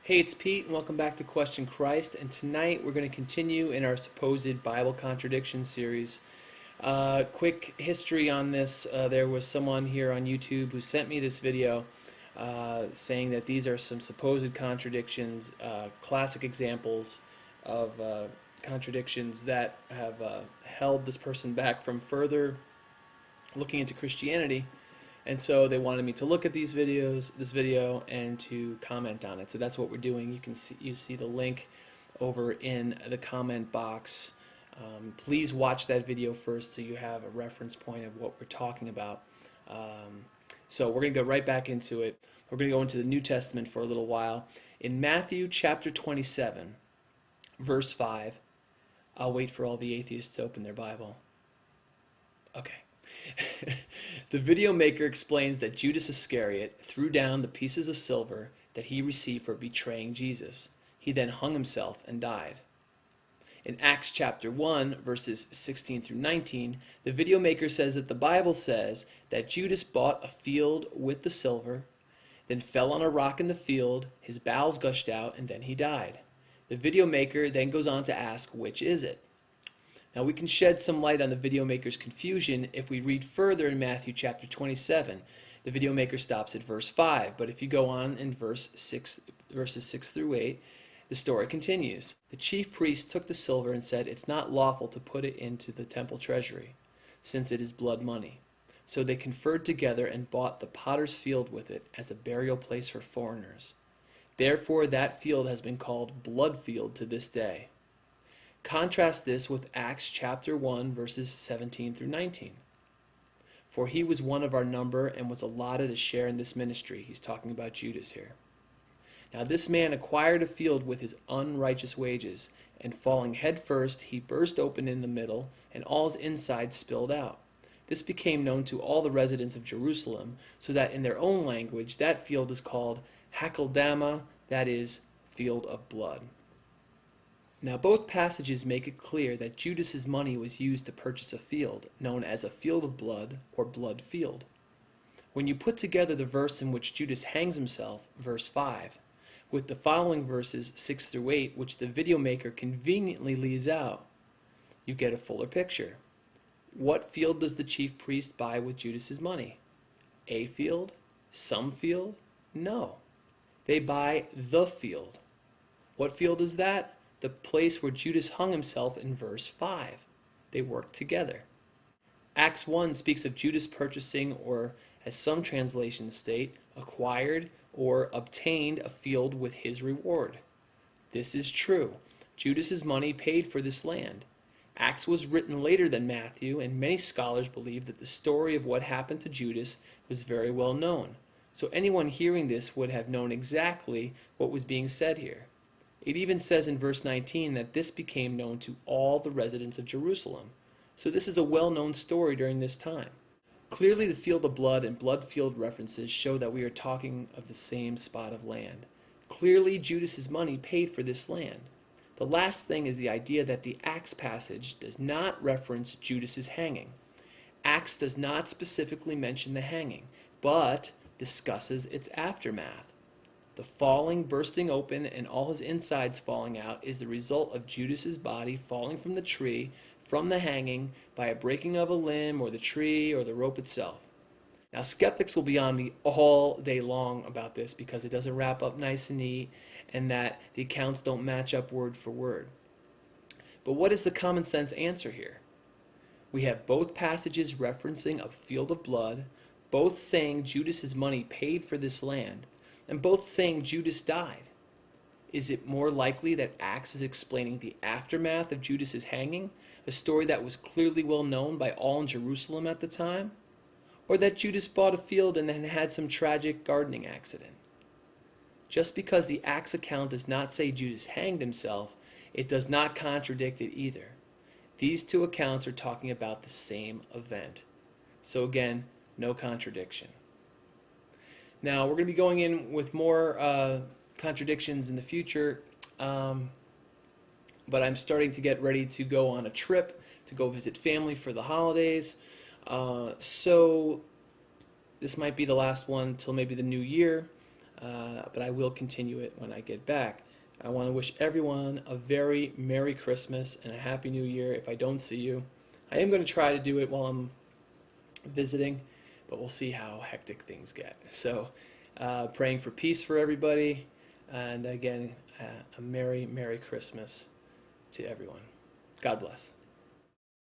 Hey, it's Pete, and welcome back to Question Christ. And tonight we're going to continue in our supposed Bible contradiction series. Quick history on this: there was someone here on YouTube who sent me this video saying that these are some supposed contradictions, classic examples of contradictions that have held this person back from further looking into Christianity. And so they wanted me to look at this video, and to comment on it. So that's what we're doing. You see the link over in the comment box. Please watch that video first so you have a reference point of what we're talking about. So we're going to go right back into it. We're going to go into the New Testament for a little while. In Matthew chapter 27, verse 5, I'll wait for all the atheists to open their Bible. Okay. The video maker explains that Judas Iscariot threw down the pieces of silver that he received for betraying Jesus. He then hung himself and died. In Acts chapter 1, verses 16 through 19, the video maker says that the Bible says that Judas bought a field with the silver, then fell on a rock in the field, his bowels gushed out, and then he died. The video maker then goes on to ask, which is it? Now we can shed some light on the video maker's confusion if we read further in Matthew chapter 27. The video maker stops at verse 5, but if you go on in verses 6 through 8, the story continues. The chief priest took the silver and said, "It's not lawful to put it into the temple treasury, since it is blood money." So they conferred together and bought the potter's field with it as a burial place for foreigners. Therefore that field has been called Blood Field to this day. Contrast this with Acts chapter 1, verses 17 through 19. For he was one of our number and was allotted a share in this ministry. He's talking about Judas here. Now this man acquired a field with his unrighteous wages, and falling head first, he burst open in the middle, and all his insides spilled out. This became known to all the residents of Jerusalem, so that in their own language that field is called Hakeldama, that is, field of blood. Now both passages make it clear that Judas's money was used to purchase a field, known as a field of blood or blood field. When you put together the verse in which Judas hangs himself, verse 5, with the following verses 6 through 8, which the video maker conveniently leaves out, you get a fuller picture. What field does the chief priest buy with Judas's money? A field? Some field? No. They buy the field. What field is that? The place where Judas hung himself in verse 5. They worked together. Acts 1 speaks of Judas purchasing, or as some translations state, acquired or obtained a field with his reward. This is true. Judas's money paid for this land. Acts was written later than Matthew, and many scholars believe that the story of what happened to Judas was very well known. So anyone hearing this would have known exactly what was being said here. It even says in verse 19 that this became known to all the residents of Jerusalem. So this is a well-known story during this time. Clearly the field of blood and blood field references show that we are talking of the same spot of land. Clearly Judas's money paid for this land. The last thing is the idea that the Acts passage does not reference Judas's hanging. Acts does not specifically mention the hanging, but discusses its aftermath. The falling, bursting open, and all his insides falling out is the result of Judas's body falling from the tree, from the hanging, by a breaking of a limb, or the tree, or the rope itself. Now skeptics will be on me all day long about this because it doesn't wrap up nice and neat, and that the accounts don't match up word for word. But what is the common sense answer here? We have both passages referencing a field of blood, both saying Judas's money paid for this land, and both saying Judas died. Is it more likely that Acts is explaining the aftermath of Judas's hanging, a story that was clearly well known by all in Jerusalem at the time? Or that Judas bought a field and then had some tragic gardening accident? Just because the Acts account does not say Judas hanged himself, it does not contradict it either. These two accounts are talking about the same event. So again, no contradiction. Now, we're going to be going in with more contradictions in the future, but I'm starting to get ready to go on a trip to go visit family for the holidays. So this might be the last one till maybe the new year. but I will continue it when I get back. I want to wish everyone a very Merry Christmas and a Happy New Year if I don't see you. I am going to try to do it while I'm visiting, but we'll see how hectic things get. So, praying for peace for everybody, and again, a Merry Christmas to everyone. God bless.